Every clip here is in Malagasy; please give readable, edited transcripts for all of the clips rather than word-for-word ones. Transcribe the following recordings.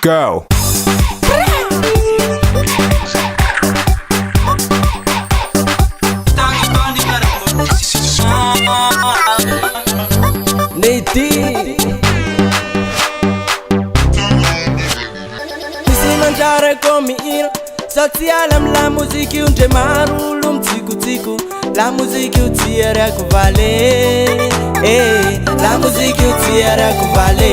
Go. Neydi Mangiare come io Soziale la musica un gemaru lum tiku La musica utiere a vale La musica utiere a vale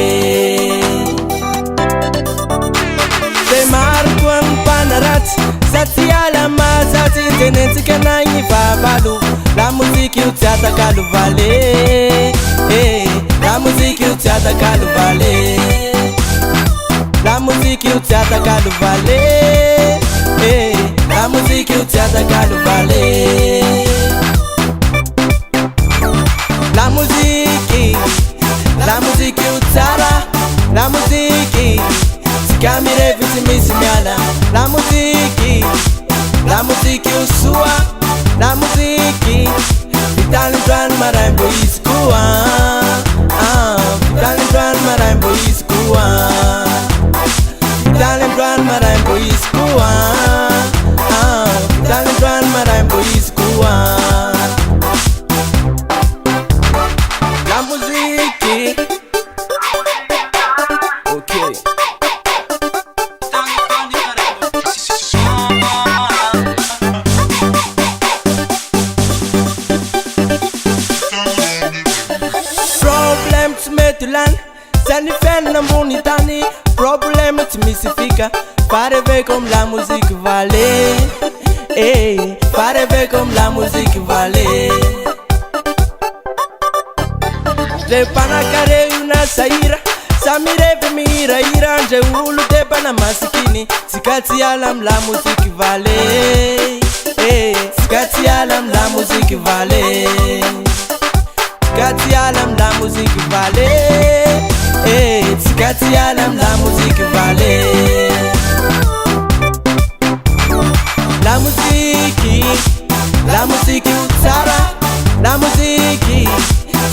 Gemaru con panarat Soziale ma sati tenenzi che nai babalu La musica utiata calu vale La musica utiata calu vale La musica utiata calu vale La musica utiata calu vale La musica utara La musica si camire vitimissimiala La musica usua La musica vitali dran marambo iskua vitali dran marambo iskua Vitali dran marambo iskua Vitali dran marambo iskua La musica okay Problem to metulan Sani fenna monitani Problème tu mystifica Fare ver comme la musique vale Fare ver comme la musique vale Je pana kare una saira Samire pe mira ira Je ulu te pana masikini Sikati alam la musique vale Sikati alam la musique vale Sikati alam la musique vale Sikati alam la musique vale La musique utara La musique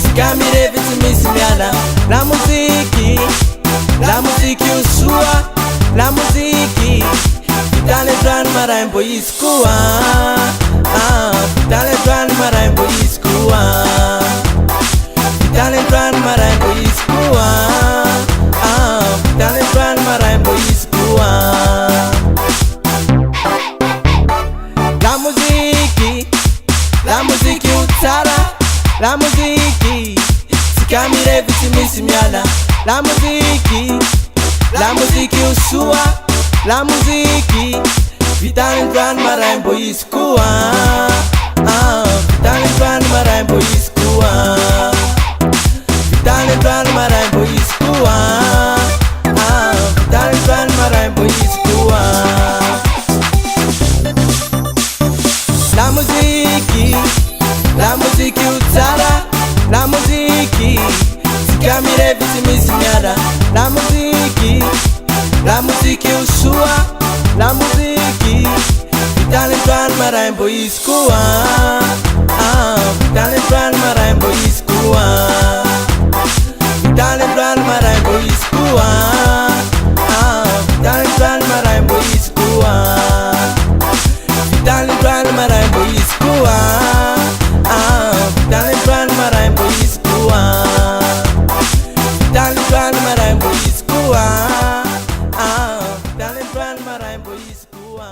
Sikamire vitimissimiala La musique usua La musique Vitale dran marambo iskua Vitale dran marambo iskua Vitale dran marambo iskua Vitale dran marambo iskua La musique utara La musique Sikamire vitimissimiala La musique usua La musique Vitale dran marambo iskua Vitale dran marambo iskua Vitale dran marambo iskua Vitale dran marambo iskua La musique utara La musique Sikamire vitimissimiala La musique usua La musique Vitale dran marambo iskua Vitale dran marambo iskua Vitale dran marambo iskua Vitale dran marambo iskua Vitale dran marambo iskua Vitale dran marambo iskua Vitale dran marambo iskua Vitale dran marambo iskua